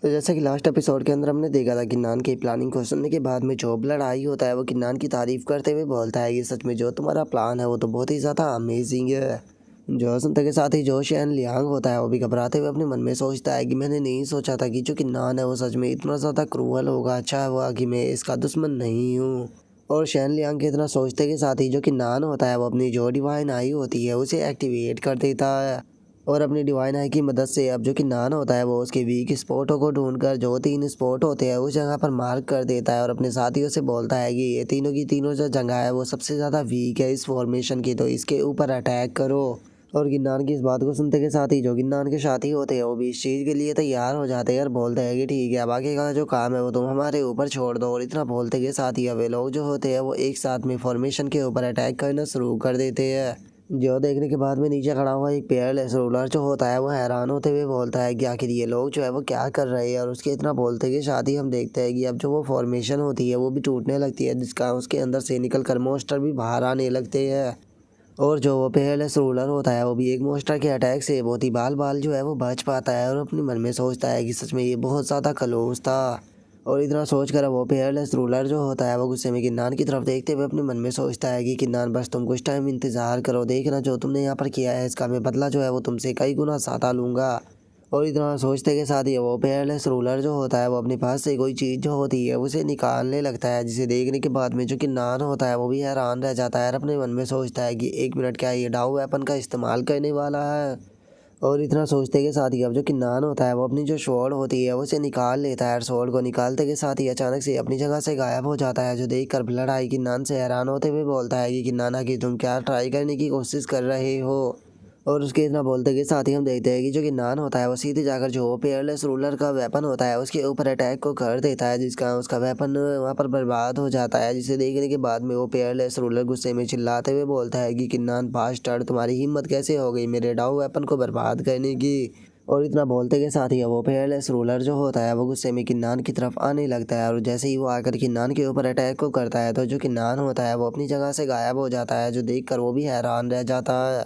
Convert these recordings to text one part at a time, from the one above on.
तो जैसा कि लास्ट एपिसोड के अंदर हमने देखा था, किन्नान की प्लानिंग को सुनने के बाद में जो लड़ाई होता है वो किन्नान की तारीफ करते हुए बोलता है कि सच में जो तुम्हारा प्लान है वो तो बहुत ही ज़्यादा अमेजिंग है। जो सुनते के साथ ही जो शैन लियांग होता है वो भी घबराते हुए अपने मन में सोचता है कि मैंने नहीं सोचा था कि जो किन्नान है वो सच में इतना ज़्यादा क्रूअल होगा। अच्छा हुआ कि मैं इसका दुश्मन नहीं हूँ। और शैन लियांग के इतना सोचते के साथ ही जो किन्नान होता है वो अपनी जो डिवाइन आई होती है उसे एक्टिवेट कर देता है। और अपनी डिवाइन आई की मदद से अब जो किन्नान होता है वो उसके वीक स्पॉटों को ढूंढकर जो 3 स्पॉट होते हैं उस जगह पर मार्क कर देता है और अपने साथियों से बोलता है कि ये तीनों की तीनों जो जगह है वो सबसे ज़्यादा वीक है इस फॉर्मेशन की, तो इसके ऊपर अटैक करो। और किन्नान की इस बात को सुनते के साथ ही जो किन्नान के साथी होते हैं वो भी इस चीज़ के लिए तैयार हो जाते हैं और बोलते हैं कि ठीक है, बाकी का जो काम है वो तुम हमारे ऊपर छोड़ दो। और इतना बोलते के साथ ही अब वे लोग जो होते हैं वो एक साथ में फॉर्मेशन के ऊपर अटैक करना शुरू कर देते हैं। जो देखने के बाद में नीचे खड़ा हुआ एक पेयरलेस रूलर जो होता है वो हैरान होते हुए बोलता है कि आखिर ये लोग जो है वो क्या कर रहे हैं। और उसके इतना बोलते के साथ ही हम देखते हैं कि अब जो वो फॉर्मेशन होती है वो भी टूटने लगती है, जिसका उसके अंदर से निकल कर मोस्टर भी बाहर आने लगते हैं। और जो वो पेयरलेस रूलर होता है वो भी एक मोस्टर के अटैक से बहुत ही बाल बाल जो है वो बच पाता है और अपने मन में सोचता है कि सच में ये बहुत ज़्यादा क्लोज था। और इतना सोच कर वो पेयरलेस रूलर जो होता है वो गुस्से में किन्नान की तरफ देखते हुए अपने मन में सोचता है कि किन्नान बस तुम कुछ टाइम इंतज़ार करो, देखना जो तुमने यहाँ पर किया है इसका मैं बदला जो है वो तुमसे कई गुना ज़्यादा लूँगा। और इतना सोचते के साथ ही वो पेयरलेस रूलर जो होता है वो अपने पास से कोई चीज़ जो होती है उसे निकालने लगता है, जिसे देखने के बाद में जो किन्नान होता है वो भी हैरान रह जाता है और अपने मन में सोचता है कि 1 मिनट, क्या ये डाउ वेपन का इस्तेमाल करने वाला है। और इतना सोचते के साथ ही अब जो किन्नान होता है वो अपनी जो स्वॉर्ड होती है उसे निकाल लेता है और स्वॉर्ड को निकालते के साथ ही अचानक से अपनी जगह से गायब हो जाता है। जो देख कर ब्लड आई किन्नान से हैरान होते हुए बोलता है कि किन्नाना की तुम क्या ट्राई करने की कोशिश कर रहे हो। और उसके इतना बोलते के साथ ही हम देखते हैं कि जो किन्नान होता है वो सीधे जाकर जो पेयरलेस रूलर का वेपन होता है उसके ऊपर अटैक को कर देता है, जिसका उसका वेपन वहाँ पर बर्बाद हो जाता है। जिसे देखने के बाद में वो पेयरलेस रूलर गुस्से में चिल्लाते हुए बोलता है कि किन्नान बास्टर्ड, तुम्हारी हिम्मत कैसे हो गई मेरे डाउ वेपन को बर्बाद करने की। और इतना बोलते के साथ ही वो पेयरलेस रूलर जो होता है वो गुस्से में किन्नान की तरफ आने लगता है और जैसे ही वो आकर किन्नान के ऊपर अटैक को करता है तो जो किन्नान होता है वो अपनी जगह से गायब हो जाता है, जो देखकर वो भी हैरान रह जाता है।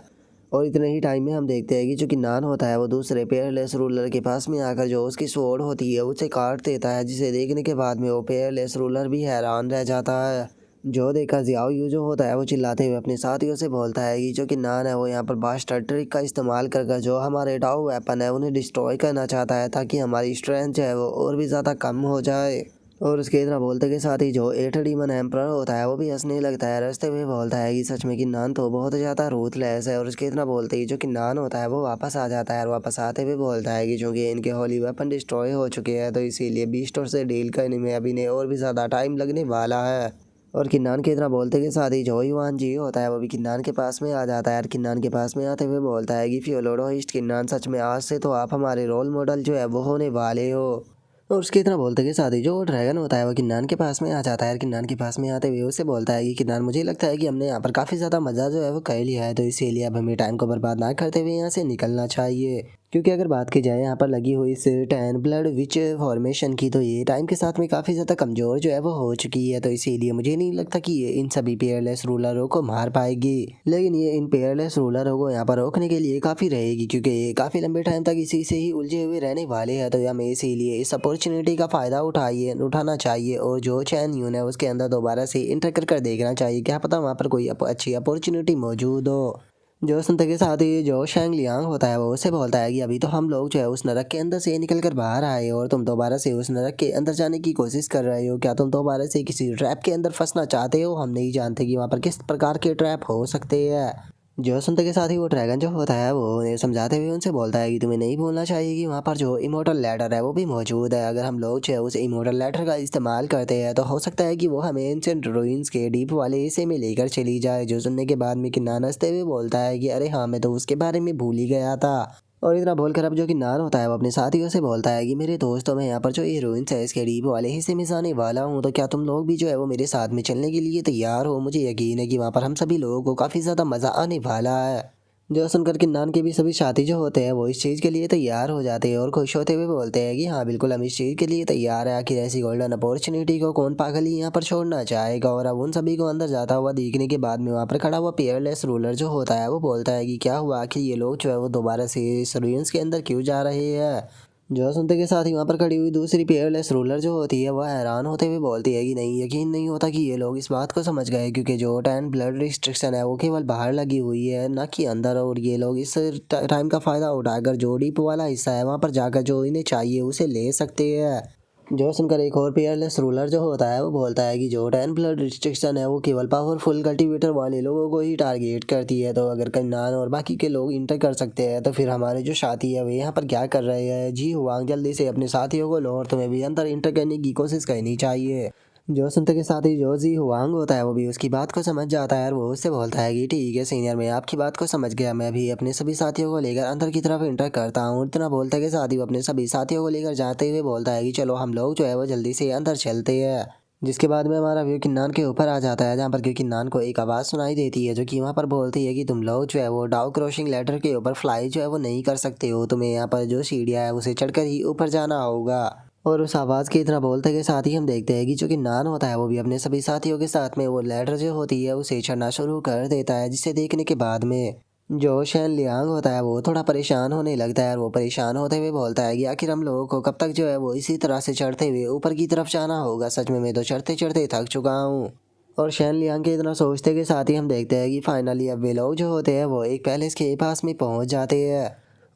और इतने ही टाइम में हम देखते हैं कि जो किन्नान होता है वो दूसरे पेयरलेस रूलर के पास में आकर जो उसकी स्वॉर्ड होती है उसे काट देता है, जिसे देखने के बाद में वो पेयरलेस रूलर भी हैरान रह जाता है। जो देखा जियाओ यू जो होता है वो चिल्लाते हुए अपने साथियों से बोलता है कि जो किन्नान है वो यहाँ पर बास्टर ट्रिक का इस्तेमाल कर जो हमारे डाउ वेपन है उन्हें डिस्ट्रॉय करना चाहता है, ताकि हमारी स्ट्रेंथ जो है वो और भी ज़्यादा कम हो जाए। और उसके इतना बोलते के साथ ही जो 8 डीमन एम्प्रर होता है वो भी हंसने लगता है, रास्ते में बोलता है कि सच में किन्नान तो बहुत ज़्यादा रूथलेस है। और उसके इतना बोलते ही जो किन्नान होता है वो वापस आ जाता है और वापस आते हुए बोलता है कि चूँकि इनके होली वेपन डिस्ट्रॉय हो चुके हैं तो इसीलिए बीस्टोर से डील करने में अभी ने और भी ज़्यादा टाइम लगने वाला है। और किन्नान के इतना बोलते के साथ ही जो युवान जी होता है वो भी किन्नान के पास में आ जाता है और किन्नान के पास में आते हुए बोलता है कि फियोलोडोइस्ट किन्नान, सच में आज से तो आप हमारे रोल मॉडल जो है वो होने वाले हो। और उसके इतना बोलते के साथ ही जो ड्रैगन होता है वो किन्नान के पास में आ जाता है और किन्नान के पास में आते हुए उससे बोलता है कि किन्नान, मुझे लगता है कि हमने यहाँ पर काफ़ी ज़्यादा मज़ा जो है वो कर लिया है, तो इसीलिए अब हमें टाइम को बर्बाद ना करते हुए यहाँ से निकलना चाहिए। क्योंकि अगर बात की जाए यहाँ पर लगी हुई इस टैन ब्लड विच फॉर्मेशन की, तो ये टाइम के साथ में काफ़ी ज़्यादा कमज़ोर जो है वो हो चुकी है, तो इसीलिए मुझे नहीं लगता कि ये इन सभी पेयरलेस रूलरों को मार पाएगी। लेकिन ये इन पेयरलेस रूलरों को यहाँ पर रोकने के लिए काफ़ी रहेगी, क्योंकि ये काफ़ी लंबे टाइम तक इसी से ही उलझे हुए रहने वाले हैं। तो हमें इसीलिए इस अपॉर्चुनिटी का फ़ायदा उठाना चाहिए और जो चैन यून है उसके अंदर दोबारा से इंटर कर देखना चाहिए, क्या पता वहाँ पर कोई अच्छी अपॉर्चुनिटी मौजूद हो। जो सुनते के साथ ही जो शैंग लियांग होता है वो उससे बोलता है कि अभी तो हम लोग जो है उस नरक के अंदर से निकल कर बाहर आए और तुम दोबारा से उस नरक के अंदर जाने की कोशिश कर रहे हो, क्या तुम दोबारा से किसी ट्रैप के अंदर फंसना चाहते हो? हम नहीं जानते कि वहाँ पर किस प्रकार के ट्रैप हो सकते हैं। जो सुनते के साथ ही वो ड्रैगन जो होता है वो उन्हें समझाते हुए उनसे बोलता है कि तुम्हें नहीं भूलना चाहिए कि वहाँ पर जो इमोर्टल लैडर है वो भी मौजूद है। अगर हम लोग जो है उस इमोर्टल लैडर का इस्तेमाल करते हैं तो हो सकता है कि वो हमें एंशिएंट रूइंस के डीप वाले हिस्से में लेकर चली जाए। जो सुनने के बाद में किन्नान हंसते हुए बोलता है कि अरे हाँ, मैं तो उसके बारे में भूल ही गया था। और इतना बोलकर अब जो किन्नान होता है वो अपने साथियों से बोलता है कि मेरे दोस्तों, मैं यहाँ पर जो ये रूइंस है इसके डीप वाले हिस्से में जाने वाला हूँ, तो क्या तुम लोग भी जो है वो मेरे साथ में चलने के लिए तैयार हो? मुझे यकीन है कि वहाँ पर हम सभी लोगों को काफ़ी ज़्यादा मज़ा आने वाला है। जो सुनकर किन्नान के भी सभी साथी जो होते हैं वो इस चीज़ के लिए तैयार हो जाते हैं और खुश होते हुए बोलते हैं कि हाँ बिल्कुल, हम इस चीज़ के लिए तैयार है। आखिर ऐसी गोल्डन अपॉर्चुनिटी को कौन पागल ही यहाँ पर छोड़ना चाहेगा। और अब उन सभी को अंदर जाता हुआ देखने के बाद में वहाँ पर खड़ा हुआ पेयरलेस रूलर जो होता है वो बोलता है कि क्या हुआ, आखिर ये लोग जो है वो दोबारा से इस रूइंस के अंदर क्यों जा रहे हैं। जो सुनते के साथ ही वहाँ पर खड़ी हुई दूसरी पेयरलेस रूलर जो होती है वह हैरान होते हुए बोलती है कि नहीं, यकीन नहीं होता कि ये लोग इस बात को समझ गए, क्योंकि जो 10 ब्लड रिस्ट्रिक्शन है वो केवल बाहर लगी हुई है ना कि अंदर, और ये लोग इस टाइम का फ़ायदा उठाकर जो डीप वाला हिस्सा है वहाँ पर जाकर जो इन्हें चाहिए उसे ले सकते हैं। जो सुनकर एक और पेयरलेस रूलर जो होता है वो बोलता है कि जो 10 ब्लड रिस्ट्रिक्शन है वो केवल पावरफुल कल्टीवेटर वाले लोगों को ही टारगेट करती है, तो अगर कन्नान और बाकी के लोग इंटर कर सकते हैं तो फिर हमारे जो साथी है वे यहाँ पर क्या कर रहे हैं। जी हुआंग, जल्दी से अपने साथियों को लो और तुम्हें भी अंदर इंटर करने की कोशिश करनी चाहिए। जो सुनते के साथ ही जो जी हुआंग होता है वो भी उसकी बात को समझ जाता है और वो उससे बोलता है कि ठीक है सीनियर, मैं आपकी बात को समझ गया, मैं भी अपने सभी साथियों को लेकर अंदर की तरफ इंटर करता हूँ। इतना बोलते के साथ ही वो अपने सभी साथियों को लेकर जाते हुए बोलता है कि चलो हम लोग जो है वो जल्दी से अंदर चलते हैं। जिसके बाद में हमारा व्यू किन्नान के ऊपर आ जाता है, जहाँ पर किन्नान को एक आवाज़ सुनाई देती है जो कि वहाँ पर बोलती है कि तुम लोग जो है वो डाउ क्रॉसिंग लेडर के ऊपर फ्लाई जो है वो नहीं कर सकते हो, तुम्हें यहाँ पर जो सीढ़ियाँ है उसे चढ़कर ही ऊपर जाना होगा। और उस आवाज़ की इतना बोलते के साथ ही हम देखते हैं कि जो किन्नान होता है वो भी अपने सभी साथियों के साथ में वो लेडर जो होती है उसे चढ़ना शुरू कर देता है, जिसे देखने के बाद में जो शेन लियांग होता है वो थोड़ा परेशान होने लगता है और वो परेशान होते हुए बोलता है कि आखिर हम लोगों को कब तक जो है वो इसी तरह से चढ़ते हुए ऊपर की तरफ जाना होगा, सच में मैं तो चढ़ते चढ़ते थक चुका हूँ। और शेन लियांग के इतना सोचते के साथ ही हम देखते हैं कि फाइनली अब वे लोग जो होते हैं वो एक पैलेस के पास में पहुंच जाते हैं।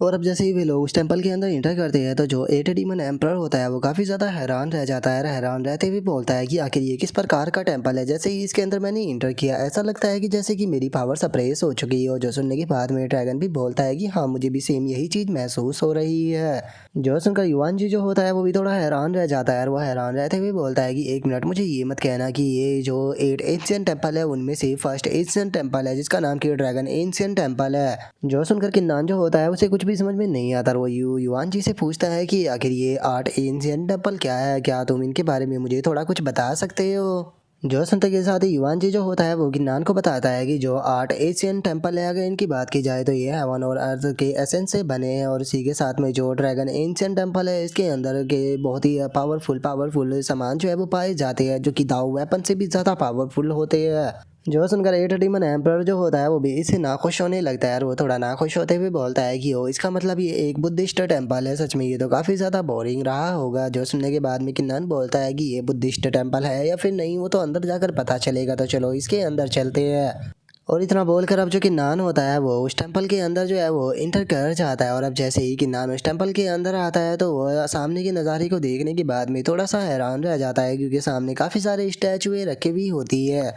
और अब जैसे ही वे लोग उस टेंपल के अंदर इंटर करते हैं तो जो एट डीमन एम्परर होता है वो काफ़ी ज़्यादा हैरान रह जाता है। हैरान रहते हुए बोलता है कि आखिर ये किस प्रकार का टेंपल है। जैसे ही इसके अंदर मैंने इंटर किया ऐसा लगता है कि जैसे कि मेरी पावर सप्रेस हो चुकी है। और जो सुनने के बाद में ड्रैगन भी बोलता है कि हाँ, मुझे भी सेम यही चीज़ महसूस हो रही है। जो सुनकर युवान जी जो होता है वो भी थोड़ा हैरान रह जाता है और वह हैरान रहते हुए बोलता है कि एक मिनट, मुझे ये मत कहना कि ये जो 8 एंशियंट टेंपल है उनमें से फर्स्ट एंशियंट टेंपल है जिसका नाम कि ड्रैगन एंशियंट टेंपल है। जो सुनकर किन्नान जो होता है उसे कुछ भी समझ में नहीं आता। वो युवान जी से पूछता है कि आखिर ये 8 एंशियंट टेंपल क्या है, क्या तुम इनके बारे में मुझे थोड़ा कुछ बता सकते हो। जो सुनते के साथ ही युवान जी जो होता है वो किन्नान को बताता है कि जो 8 एशियन टेंपल है अगर इनकी बात की जाए तो ये हेवन और अर्थ के एसेंस से बने हैं। और इसी के साथ में जो ड्रैगन एशियन टेंपल है इसके अंदर के बहुत ही पावरफुल सामान जो है वो पाए जाते हैं जो कि दाव वेपन से भी ज़्यादा पावरफुल होते हैं। जो सुनकर एट डीमन एम्परर जो होता है वो भी इससे नाखुश होने लगता है और वो थोड़ा नाखुश होते हुए बोलता है कि ओ, इसका मतलब ये एक बुद्धिस्ट टेंपल है, सच में ये तो काफ़ी ज़्यादा बोरिंग रहा होगा। जो सुनने के बाद में किन्नान बोलता है कि ये बुद्धिस्ट टेंपल है या फिर नहीं वो तो अंदर जाकर पता चलेगा, तो चलो इसके अंदर चलते हैं। और इतना बोलकर अब जो किन्नान होता है वो उस टेंपल के अंदर जो है वो इंटर कर जाता है। और अब जैसे ही किन्नान उस टेंपल के अंदर आता है तो वो सामने के नज़ारे को देखने के बाद में थोड़ा सा हैरान रह जाता है, क्योंकि सामने काफ़ी सारे स्टैचुएं रखी हुई होती है,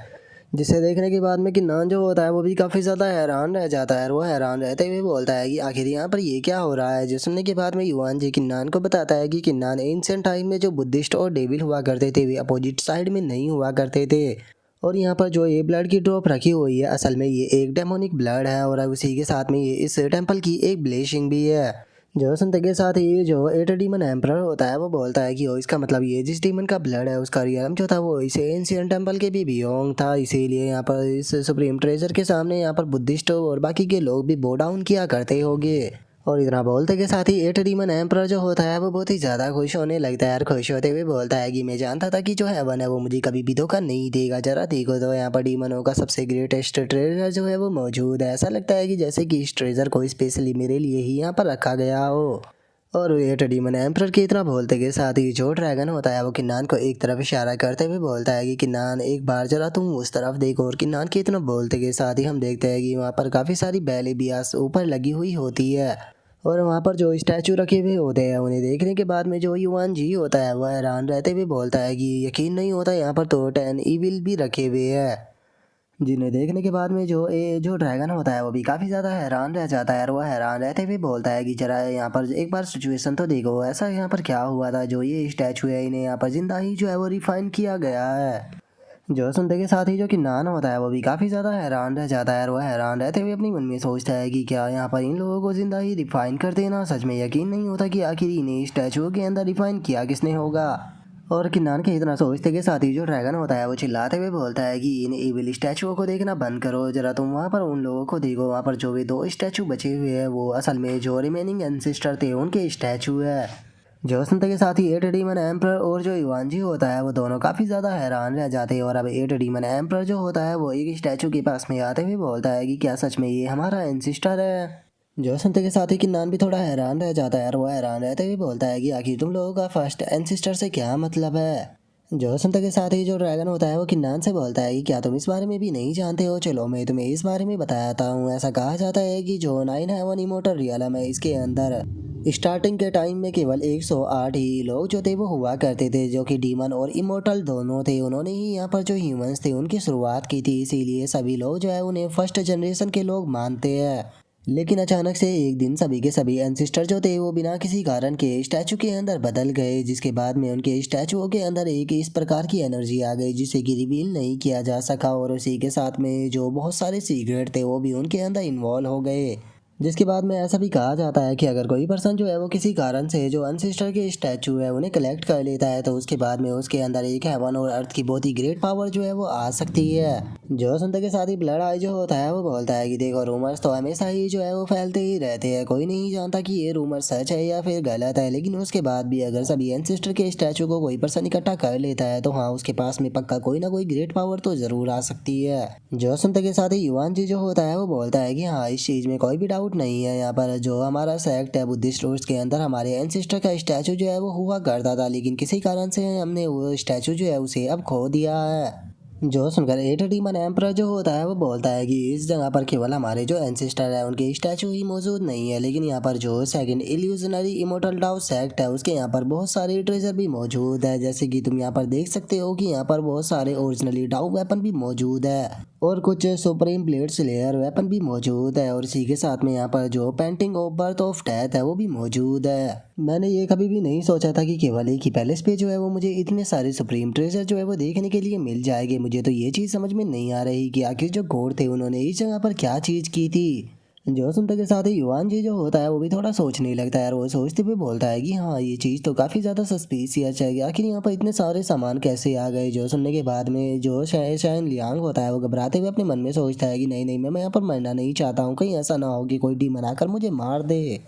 जिसे देखने के बाद में किन्नान जो होता है वो भी काफ़ी ज़्यादा हैरान रह जाता है। और वो हैरान रहते हुए बोलता है कि आखिर यहाँ पर ये क्या हो रहा है। जो सुनने के बाद में युवान जी किन्नान को बताता है कि किन्नान एंशिएंट टाइम में जो बुद्धिस्ट और डेविल हुआ करते थे वे अपोजिट साइड में नहीं हुआ करते थे। और यहाँ पर जो ये ब्लड की ड्रॉप रखी हुई है असल में ये एक डेमोनिक ब्लड है और अब उसी के साथ में ये इस टेम्पल की एक ब्लेसिंग भी है। जो सुनते के साथ ही जो एट डीमन एम्परर होता है वो बोलता है कि ओ, इसका मतलब ये जिस डीमन का ब्लड है उसका रियलम जो था वो इसे एंशिएंट टेंपल के भी बियोंग था, इसीलिए यहाँ पर इस सुप्रीम ट्रेजर के सामने यहाँ पर बुद्धिस्ट और बाकी के लोग भी बो डाउन किया करते होंगे। और इतना बोलते के साथ ही एट डीमन एम्परर जो होता है वो बहुत ही ज़्यादा खुश होने लगता है और खुश होते हुए बोलता है कि मैं जानता था कि जो हेवन है वो मुझे कभी भी धोखा नहीं देगा। जरा देखो तो यहाँ पर डीमनों का सबसे ग्रेटेस्ट ट्रेजर जो है वो मौजूद है। ऐसा लगता है कि जैसे कि इस ट्रेजर को स्पेशली मेरे लिए ही यहाँ पर रखा गया हो। और ये डीमन एम्परर की इतना बोलते के साथ ही जो ड्रैगन होता है वो किन्नान को एक तरफ इशारा करते हुए बोलता है कि किन्नान एक बार जरा तुम उस तरफ देखो। और किन्नान के इतना बोलते के साथ ही हम देखते हैं कि वहाँ पर काफ़ी सारी बैले बियास ऊपर लगी हुई होती है। और वहाँ पर जो स्टैचू रखे हुए होते हैं उन्हें देखने के बाद में जो युवान जी होता है वह हैरान रहते हुए बोलता है कि यकीन नहीं होता यहाँ पर तो 10 ईविल भी रखे हुए हैं, जिन्हें देखने के बाद में जो ड्रैगन होता है वो भी काफ़ी ज़्यादा हैरान रह जाता है। और वह हैरान रहते हुए बोलता है कि जरा यहाँ पर एक बार सिचुएशन तो देखो, ऐसा यहाँ पर क्या हुआ था जो ये स्टैचू है इन्हें यहाँ पर जिंदा ही जो है वो रिफाइन किया गया है। जो सुनते के साथ ही जो किन्नान होता है वो भी काफ़ी ज़्यादा हैरान रह जाता है और वह हैरान रहते हुए अपनी मन में सोचता है कि क्या यहाँ पर इन लोगों को जिंदा ही रिफाइन कर देना, सच में यकीन नहीं होता कि आखिर इन्हें स्टैचू के अंदर रिफाइन किया किसने होगा। और किन्नान के इतना सोचते के साथ ही जो ड्रैगन होता है वो चिल्लाते हुए बोलता है कि इन इविल स्टैचुओं को देखना बंद करो, जरा तुम वहाँ पर उन लोगों को देखो, वहाँ पर जो भी 2 स्टैचू बचे हुए हैं वो असल में जो रिमेनिंग एंसेस्टर थे उनके स्टैचू है। जो सुनते के साथ ही एट डीमन एम्परर और जो युवानजी होता है वो दोनों काफ़ी ज़्यादा हैरान रह जाते हैं। और अब एट डीमन एम्परर जो होता है वो एक स्टैचू के पास में आते हुए बोलता है कि क्या सच में ये हमारा एंसेस्टर है। जो सुनते के साथ ही किन्नान भी थोड़ा हैरान रह जाता है और वो हैरान रहते हुए बोलता है कि आखिर तुम लोगों का फर्स्ट एंसिस्टर से क्या मतलब है। जो सुनते के साथ ही जो ड्रैगन होता है वो किन्नान से बोलता है कि क्या तुम इस बारे में भी नहीं जानते हो, चलो मैं तुम्हें इस बारे में बताता हूँ। ऐसा कहा जाता है कि जो 9 हेवन इमोर्टल रियलम है इसके अंदर स्टार्टिंग के टाइम में केवल 108 ही लोग जो थे वो हुआ करते थे, जो कि डीमन और इमोर्टल दोनों थे। उन्होंने ही यहाँ पर जो ह्यूमंस थे उनकी शुरुआत की थी, इसीलिए सभी लोग जो है उन्हें फर्स्ट जनरेशन के लोग मानते हैं। लेकिन अचानक से एक दिन सभी के सभी एंसिस्टर जो थे वो बिना किसी कारण के स्टैचू के अंदर बदल गए, जिसके बाद में उनके स्टैचुओं के अंदर एक इस प्रकार की एनर्जी आ गई जिसे कि रिवील नहीं किया जा सका, और उसी के साथ में जो बहुत सारे सीक्रेट थे वो भी उनके अंदर इन्वॉल्व हो गए। जिसके बाद में ऐसा भी कहा जाता है कि अगर कोई पर्सन जो है वो किसी कारण से जो अनसिस्टर के स्टैचू है उन्हें कलेक्ट कर लेता है तो उसके बाद में उसके अंदर एक हेवन और अर्थ की बहुत ही ग्रेट पावर जो है वो आ सकती है। जो सुनते के साथ ही ब्लड आई जो होता है वो बोलता है कि देखो रूमर्स तो हमेशा ही जो है वो फैलते ही रहते हैं, कोई नहीं जानता कि ये रूमर सच है या फिर गलत है, लेकिन उसके बाद भी अगर सभी एंसिस्टर के स्टैचू को कोई पर्सन इकट्ठा कर लेता है तो हाँ उसके पास में पक्का कोई ना कोई ग्रेट पावर तो जरूर आ सकती है। जो सुनते के साथ ही युवान जी जो होता है वो बोलता है कि हाँ इस चीज में कोई भी डाउट नहीं है, यहाँ पर जो हमारा सेक्ट है बुद्धिस्ट रूट्स के अंदर हमारे एंसिस्टर का स्टैचू जो है वो हुआ करता था, लेकिन किसी कारण से हमने वो स्टैचू जो है उसे अब खो दिया है। जो सुनकर एट डीमन एम्परर जो होता है वो बोलता है कि इस जगह पर केवल हमारे जो एंसिस्टर है उनके स्टैचू ही मौजूद नहीं है, लेकिन यहाँ पर जो सेकंड इल्यूजनरी इमोर्टल डाउ सेक्ट है उसके यहाँ पर बहुत सारे ट्रेजर भी मौजूद है, जैसे कि तुम यहाँ पर देख सकते हो कि यहाँ पर बहुत सारे ओरिजिनली डाउ वेपन भी मौजूद है और कुछ सुप्रीम ब्लेड स्लेयर वेपन भी मौजूद है, और इसी के साथ में यहाँ पर जो painting of birth of death है वो भी मौजूद है। मैंने ये कभी भी नहीं सोचा था कि केवल एक ही पैलेस पे जो है वो मुझे इतने सारे सुप्रीम ट्रेजर जो है वो देखने के लिए मिल जाएंगे। मुझे तो ये चीज़ समझ में नहीं आ रही कि आखिर जो घोड़ थे उन्होंने इस जगह पर क्या चीज़ की थी। जो सुनते के साथ ही युवान जी जो होता है वो भी थोड़ा सोचने लगता है और वो सोचते हुए बोलता है कि हाँ ये चीज़ तो काफ़ी ज़्यादा सस्पिशियस है, आखिर यहाँ पर इतने सारे सामान कैसे आ गए। जो सुनने के बाद में जो शायन लियांग होता है वो घबराते हुए अपने मन में सोचता है कि नहीं नहीं मैं यहाँ पर मरना नहीं चाहता हूँ, कहीं ऐसा ना हो कि कोई डीमन आकर मुझे मार दे।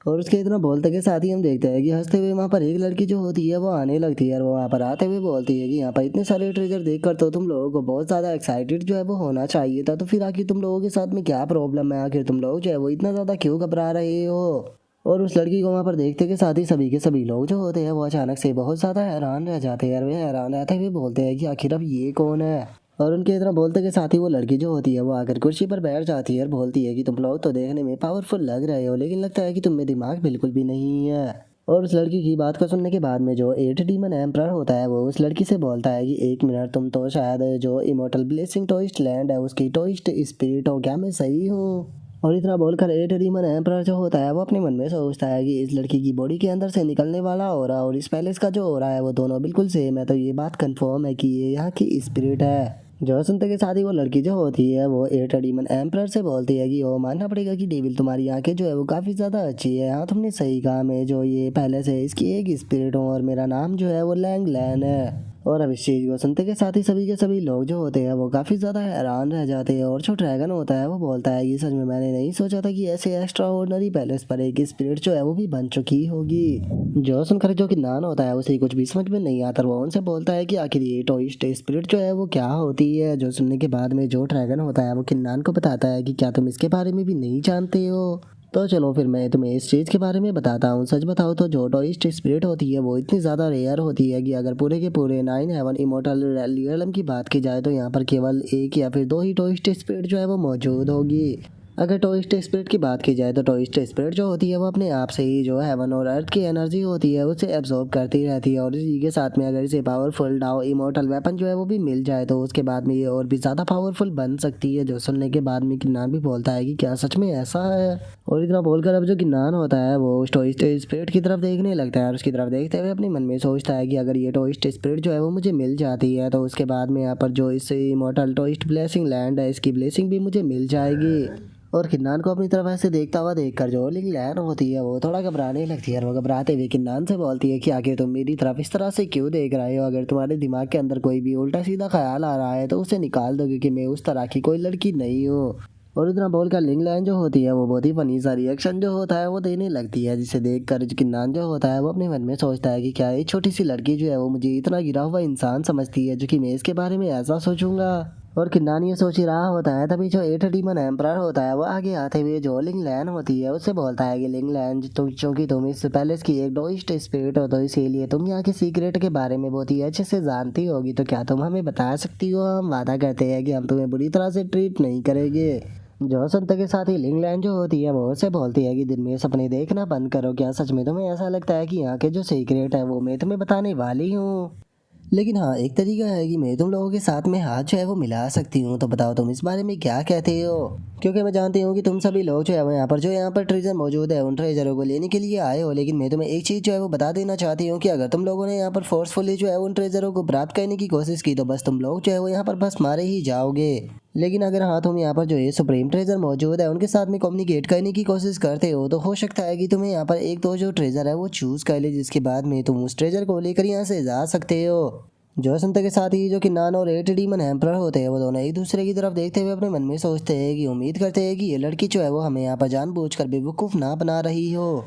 और उसके इतना बोलते के साथ ही हम देखते हैं कि हंसते हुए वहाँ पर एक लड़की जो होती है वो आने लगती है और वो वहाँ पर आते हुए बोलती है कि यहाँ पर इतने सारे ट्रेजर देखकर तो तुम लोगों को बहुत ज़्यादा एक्साइटेड जो है वो होना चाहिए था, तो फिर आखिर तुम लोगों के साथ में क्या प्रॉब्लम है, आखिर तुम लोग जो है वो इतना ज़्यादा क्यों घबरा रहे हो। और उस लड़की को वहाँ पर देखते के साथ ही सभी के सभी लोग जो होते हैं वो अचानक से बहुत ज़्यादा हैरान रह जाते हैं और वे हैरान रहते हुए बोलते हैं कि आखिर अब ये कौन है। और उनके इतना बोलते के साथ ही वो लड़की जो होती है वो आकर कुर्सी पर बैठ जाती है और बोलती है कि तुम लोग तो देखने में पावरफुल लग रहे हो, लेकिन लगता है कि तुम में दिमाग बिल्कुल भी नहीं है। और उस लड़की की बात को सुनने के बाद में जो एट डीमन एम्परर होता है वो उस लड़की से बोलता है कि एक मिनट, तुम तो शायद जो इमोर्टल ब्लेसिंग टोइस्ट लैंड है उसकी टोइस्ट स्पिरिट हो, क्या मैं सही हूँ। और इतना बोलकर एट डीमन एम्परर जो होता है वो अपने मन में सोचता है कि इस लड़की की बॉडी के अंदर से निकलने वाला ऑरा और इस पैलेस का जो ऑरा है वो दोनों बिल्कुल सेम है, तो ये बात कंफर्म है कि ये यहाँ की स्पिरिट है। जो सुनते के साथ ही वो लड़की जो होती है वो एट डीमन एम्परर से बोलती है कि वो मानना पड़ेगा कि डेविल तुम्हारी आंखें जो है वो काफ़ी ज़्यादा अच्छी है, हाँ तुमने सही कहा, मैं जो ये पैलेस है इसकी एक स्पिरिट हूँ और मेरा नाम जो है वो लैंग लैन है। और अब इस चीज़ को सुनते के साथ ही सभी के सभी लोग जो होते हैं वो काफ़ी ज़्यादा हैरान रह जाते हैं, और जो ड्रैगन होता है वो बोलता है कि सच में मैंने नहीं सोचा था कि ऐसे एक्स्ट्रा ऑर्डनरी पैलेस पर एक स्पिरिट जो है वो भी बन चुकी होगी। जो सुनकर जो कि नान होता है उसे कुछ भी समझ में नहीं आता, वो उनसे बोलता है कि आखिर ये टोइस्ट स्पिरिट जो है वो क्या होती है। जो सुनने के बाद में जो ड्रैगन होता है वो किन्नान को बताता है कि क्या तुम इसके बारे में भी नहीं जानते हो। तो चलो फिर मैं तुम्हें इस चीज़ के बारे में बताता हूँ। सच बताओ तो जो टोइस्ट स्पिरिट होती है वो इतनी ज़्यादा रेयर होती है कि अगर पूरे के पूरे 9 हेवन इमोर्टल रियलम की बात की जाए तो यहाँ पर केवल एक या फिर दो ही टोइस्ट स्पिरिट जो है वो मौजूद होगी। अगर टोइस्ट स्पिरिट की बात की जाए तो टोइस्ट स्पिरिट जो होती है वो अपने आप से ही जो हेवन और अर्थ की एनर्जी होती है उसे एब्जॉर्ब करती रहती है, और इसी के साथ में अगर इसे पावरफुल डाउ इमोर्टल वेपन जो है वो भी मिल जाए तो उसके बाद में ये और भी ज़्यादा पावरफुल बन सकती है। जो सुनने के बाद में किन्नान भी बोलता है कि क्या सच में ऐसा है। और इतना बोलकर अब जो किन्नान होता है वो उस टोइस्ट स्पिरिट की तरफ देखने लगता है और उसकी तरफ देखते हुए अपने मन में सोचता है कि अगर ये टोइस्ट स्पिरिट जो है वो मुझे मिल जाती है तो उसके बाद में यहाँ पर जो इस इमोर्टल टोइस्ट ब्लेसिंग लैंड है इसकी ब्लेसिंग भी मुझे मिल जाएगी। और किन्नान को अपनी तरफ ऐसे देखता हुआ देखकर जो लिंग लैन होती है वो थोड़ा घबराने लगती है और वो घबराते हुए किन्नान से बोलती है कि आखिर तुम मेरी तरफ इस तरह से क्यों देख रहे हो, अगर तुम्हारे दिमाग के अंदर कोई भी उल्टा सीधा ख्याल आ रहा है तो उसे निकाल दो, क्योंकि मैं उस तरह की कोई लड़की नहीं हूँ। और इतना बोलकर लिंग लैन जो होती है वो बहुत ही फनी सा रिएक्शन जो होता है वो देने लगती है, जिसे देखकर किन्नान जो होता है वो अपने मन में सोचता है कि क्या एक छोटी सी लड़की जो है वो मुझे इतना गिरा हुआ इंसान समझती है जो कि मैं इसके बारे में ऐसा सोचूंगा। और किन्नान ये सोच ही रहा होता है, तभी जो एट डीमन एम्परर होता है वो आगे आते हुए जो लिंग लैन होती है उससे बोलता है कि लिंग लैन, चूंकि तुम इस पैलेस की एक डोइस्ट स्पिरिट हो तो इसीलिए तुम यहाँ के सीक्रेट के बारे में बहुत ही अच्छे से जानती होगी, तो क्या तुम हमें बता सकती हो? हम वादा करते हैं कि हम तुम्हें बुरी तरह से ट्रीट नहीं करेंगे। जो संत के साथ ही लिंग लैन जो होती है वो उससे बोलती है कि दिन में सपने देखना बंद करो, क्या सच में तुम्हें ऐसा लगता है कि यहाँ के जो सीक्रेट है वो मैं तुम्हें बताने वाली हूँ? लेकिन हाँ, एक तरीका है कि मैं तुम लोगों के साथ में हाथ जो है वो मिला सकती हूँ, तो बताओ तुम इस बारे में क्या कहते हो? क्योंकि मैं जानती हूँ कि तुम सभी लोग जो है वो यहाँ पर ट्रेजर मौजूद है उन ट्रेजरों को लेने के लिए आए हो, लेकिन मैं तुम्हें एक चीज़ जो है वो बता देना चाहती हूँ कि अगर तुम लोगों ने यहाँ पर फोर्सफुली जो है उन ट्रेजरों को प्राप्त करने की कोशिश की तो बस तुम लोग जो है वो यहाँ पर बस मारे ही जाओगे। लेकिन अगर हाँ तुम यहाँ पर जो ये सुप्रीम ट्रेजर मौजूद है उनके साथ में कम्युनिकेट करने की कोशिश करते हो तो हो सकता है कि तुम्हें यहाँ पर एक दो जो ट्रेजर है वो चूज कर ले, जिसके बाद में तुम उस ट्रेजर को लेकर यहाँ से जा सकते हो। जो संत के साथ ही जो किन्नान और एट डीमन एम्परर होते हैं वो दोनों एक दूसरे की तरफ देखते हुए अपने मन में सोचते हैं कि उम्मीद करते हैं कि ये लड़की जो है वो हमें यहाँ पर जानबूझकर बेवकूफ़ ना बना रही हो।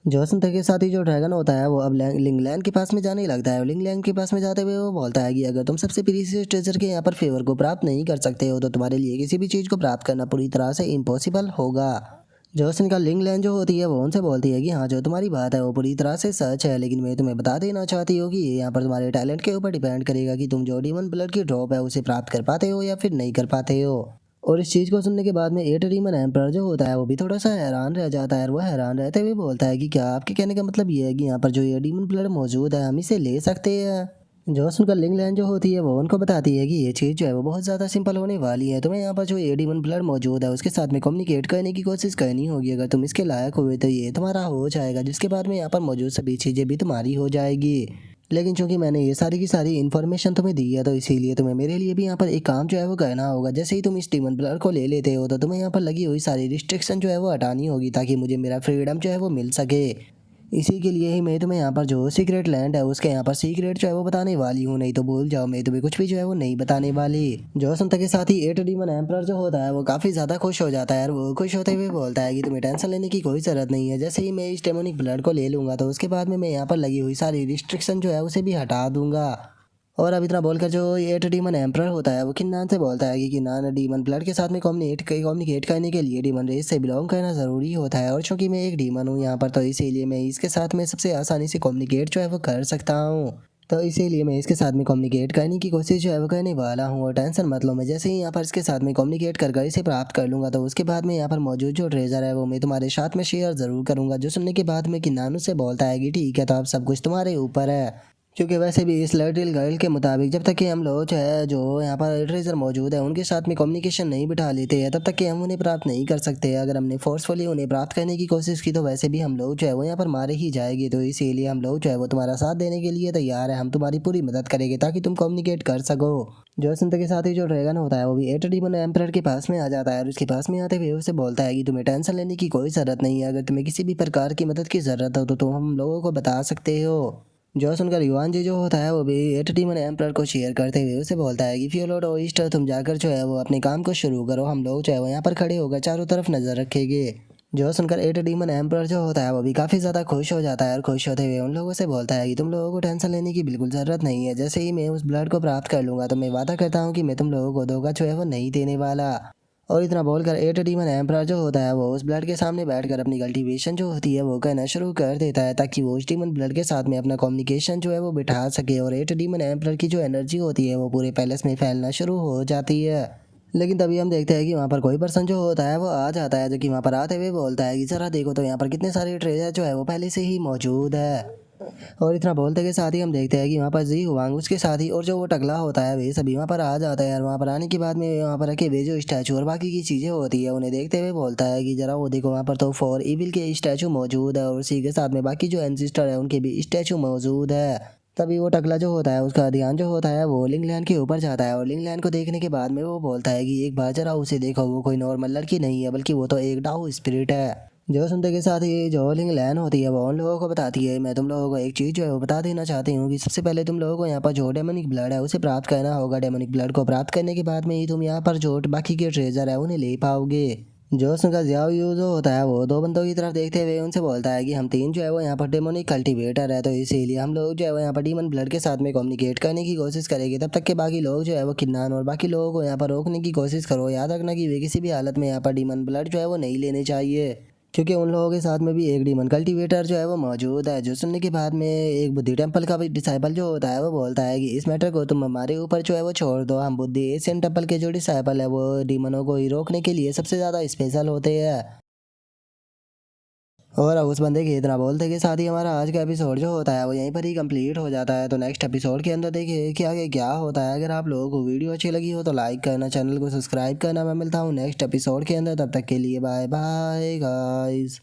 जो संत के साथ ही जो ड्रैगन होता है वो अब लिंगलैंड के पास में जाने लगता है और लिंगलैंड के पास में जाते हुए वो बोलता है कि अगर तुम सबसे प्रीशियस ट्रेजर के यहाँ पर फेवर को प्राप्त नहीं कर सकते हो तो तुम्हारे लिए किसी भी चीज़ को प्राप्त करना पूरी तरह से इम्पॉसिबल होगा। जोसन का लिंगलैंड जो होती है वो उनसे बोलती है कि हाँ जो तुम्हारी बात है वो पूरी तरह से सच है, लेकिन मैं तुम्हें बता देना चाहती हूँ कि ये यहाँ पर तुम्हारे टैलेंट के ऊपर डिपेंड करेगा कि तुम जो डीमन ब्लड की ड्रॉप है उसे प्राप्त कर पाते हो या फिर नहीं कर पाते हो। और इस चीज़ को सुनने के बाद में एट डीमन एम्परर जो होता है वो भी थोड़ा सा हैरान रह जाता है और वो हैरान रहते हुए बोलता है कि क्या आपके कहने का मतलब ये है कि यहाँ पर जो ये डीमन ब्लड मौजूद है हम इसे ले सकते हैं? जो सुनकर लिंगलैंड जो होती है वो उनको बताती है कि ये चीज़ जो है वो बहुत ज़्यादा सिंपल होने वाली है, तुम्हें यहाँ पर जो ये डीमन ब्लड मौजूद है उसके साथ में कम्युनिकेट करने की कोशिश करनी होगी, अगर तुम इसके लायक हुए तो ये तुम्हारा हो जाएगा, जिसके बाद में यहाँ पर मौजूद सभी चीज़ें भी तुम्हारी हो जाएगी। लेकिन चूंकि मैंने ये सारी की सारी इन्फॉर्मेशन तुम्हें दी है तो इसीलिए तुम्हें मेरे लिए भी यहाँ पर एक काम जो है वो करना होगा। जैसे ही तुम इस डीमन ब्लड को ले लेते हो तो तुम्हें यहाँ पर लगी हुई सारी रिस्ट्रिक्शन जो है वो हटानी होगी ताकि मुझे मेरा फ्रीडम जो है वो मिल सके। इसी के लिए ही मैं तुम्हें यहाँ पर जो सीक्रेट लैंड है उसके यहाँ पर सीक्रेट जो है वो बताने वाली हूँ, नहीं तो भूल जाओ मैं तुम्हें कुछ भी जो है वो नहीं बताने वाली। जो सुनते के साथ ही एट डीमन एम्परर जो होता है वो काफ़ी ज़्यादा खुश हो जाता है और वो खुश होते हुए बोलता है कि तुम्हें टेंशन लेने की कोई ज़रूरत नहीं है, जैसे ही मैं इस डेमोनिक ब्लड को ले लूँगा तो उसके बाद में मैं यहाँ पर लगी हुई सारी रिस्ट्रिक्शन जो है उसे भी हटा दूंगा। और अब इतना बोलकर जो एट डीमन एम्परर होता है वो किन्नान से बोलता है कि किन्नान डीमन ब्लड के साथ में कम्युनिकेट करने के लिए डीमन रेस से बिलोंग करना ज़रूरी होता है, और चूंकि मैं एक डीमन हूँ यहाँ पर तो इसीलिए मैं इसके साथ में सबसे आसानी से कम्युनिकेट जो है वो कर सकता हूँ। तो इसीलिए मैं इसके साथ में कम्युनिकेट करने की कोशिश जो है वो करने वाला हूँ, और टेंशन मत लो, मैं जैसे ही यहाँ पर इसके साथ में कम्युनिकेट कर इसे प्राप्त कर लूँगा तो उसके बाद में यहाँ पर मौजूद जो ट्रेजर है वो मैं तुम्हारे साथ में शेयर ज़रूर करूँगा। जो सुनने के बाद में किन्नान उससे बोलता है कि ठीक है, तो अब सब कुछ तुम्हारे ऊपर है। क्योंकि वैसे भी इस लिटिल गर्ल के मुताबिक जब तक कि हम लोग जो है जो यहाँ पर ट्रेजर मौजूद है उनके साथ में कम्युनिकेशन नहीं बिठा लेते हैं तब तक कि हम उन्हें प्राप्त नहीं कर सकते। अगर हमने फोर्सफुली उन्हें प्राप्त करने की कोशिश की तो वैसे भी हम लोग जो है वो यहाँ पर मारे ही जाएंगे, तो इसीलिए हम लोग जो है वो तुम्हारा साथ देने के लिए तैयार है, हम तुम्हारी पूरी मदद करेंगे ताकि तुम कम्युनिकेट कर सको। जो संत के साथ ही जो ड्रैगन होता है वो भी एट डीमन एम्परर के पास में आ जाता है और उसके पास में आते हुए उसे बोलता है कि तुम्हें टेंशन लेने की कोई ज़रूरत नहीं है, अगर तुम्हें किसी भी प्रकार की मदद की ज़रूरत हो तो तुम हम लोगों को बता सकते हो। जो सुनकर युवान जी जो होता है वो भी एट डीमन एम्परर को शेयर करते हुए उसे बोलता है कि फ्योलोड ओइस्ट तुम जाकर जो है वो अपने काम को शुरू करो, हम लोग जो है वो यहाँ पर खड़े होकर चारों तरफ नजर रखेंगे। जो सुनकर एट डीमन एम्परर जो होता है वो भी काफ़ी ज़्यादा खुश हो जाता है और खुश होते हुए उन लोगों से बोलता है कि तुम लोगों को टेंशन लेने की बिल्कुल ज़रूरत नहीं है, जैसे ही मैं उस ब्लड को प्राप्त कर लूँगा तो मैं वादा करता हूँ कि मैं तुम लोगों को धोखा जो है वो नहीं देने वाला। और इतना बोलकर एट डीमन एम्परर जो होता है वो उस ब्लड के सामने बैठकर अपनी कल्टीवेशन जो होती है वो कहना शुरू कर देता है ताकि वो उस डीमन ब्लड के साथ में अपना कम्युनिकेशन जो है वो बिठा सके, और एट डीमन एम्परर की जो एनर्जी होती है वो पूरे पैलेस में फैलना शुरू हो जाती है। लेकिन तभी हम देखते हैं कि वहाँ पर कोई पर्सन जो होता है वो आ जाता है, जो कि वहाँ पर आते हुए बोलता है कि जरा देखो तो यहाँ पर कितने सारे ट्रेजर जो है वो पहले से ही मौजूद है। और इतना बोलते के साथ ही हम देखते हैं कि वहाँ पर जी हुआंग उसके साथ ही और जो वो टकला होता है वे सभी वहाँ पर आ जाता है, और वहाँ पर आने के बाद में वहाँ पर रखे वे जो स्टैचू और बाकी की चीज़ें होती है उन्हें देखते हुए बोलता है कि जरा वो देखो वहाँ पर तो फॉर इविल के स्टैचू मौजूद है और उसी के साथ में बाकी जो एंसिस्टर है उनके भी स्टैचू मौजूद है। तभी वो टकला जो होता है उसका ध्यान जो होता है वो लिंगलैंड के ऊपर जाता है, और लिंगलैंड को देखने के बाद में वो बोलता है कि एक बार जरा उसे देखो, वो कोई नॉर्मल लड़की नहीं है बल्कि वो तो एक डाउ स्पिरिट है। जो सुनते के साथ ही जो लिंगलैंड होती है वो उन लोगों को बताती है, मैं तुम लोगों को एक चीज़ जो है वो बता देना चाहती हूँ कि सबसे पहले तुम लोगों को यहाँ पर जो डेमोनिक ब्लड है उसे प्राप्त करना होगा। डेमोनिक ब्लड को प्राप्त करने के बाद में ही तुम यहाँ पर जो बाकी के ट्रेजर है उन्हें ले पाओगे। जोसन का जियाओ यू जो होता है वो दो बंदों की तरफ देखते हुए उनसे बोलता है कि हम तीन जो है वो यहाँ पर डेमोनिक कल्टीवेटर है, तो इसीलिए हम लोग जो है वो यहाँ पर डीमन ब्लड के साथ में कम्युनिकेट करने की कोशिश करेंगे। तब तक के बाकी लोग जो है वो किन्नान और बाकी लोगों को यहाँ पर रोकने की कोशिश करो। याद रखना कि वे किसी भी हालत में यहाँ पर डीमन ब्लड जो है वो नहीं लेने चाहिए, क्योंकि उन लोगों के साथ में भी एक डीमन कल्टीवेटर जो है वो मौजूद है। जो सुनने के बाद में एक बुद्धि टेम्पल का भी डिसाइपल जो होता है वो बोलता है कि इस मैटर को तुम हमारे ऊपर जो है वो छोड़ दो, हम बुद्धि एशियन टेम्पल के जो डिसाइपल है वो डीमनों को ही रोकने के लिए सबसे ज़्यादा स्पेशल होते हैं। और उस बंदे के इतना बोलते के साथ ही हमारा आज का एपिसोड जो होता है वो यहीं पर ही कंप्लीट हो जाता है। तो नेक्स्ट एपिसोड के अंदर देखिए कि आगे क्या होता है। अगर आप लोगों को वीडियो अच्छी लगी हो तो लाइक करना, चैनल को सब्सक्राइब करना। मैं मिलता हूँ नेक्स्ट एपिसोड के अंदर, तब तक के लिए बाय बाय गाइस।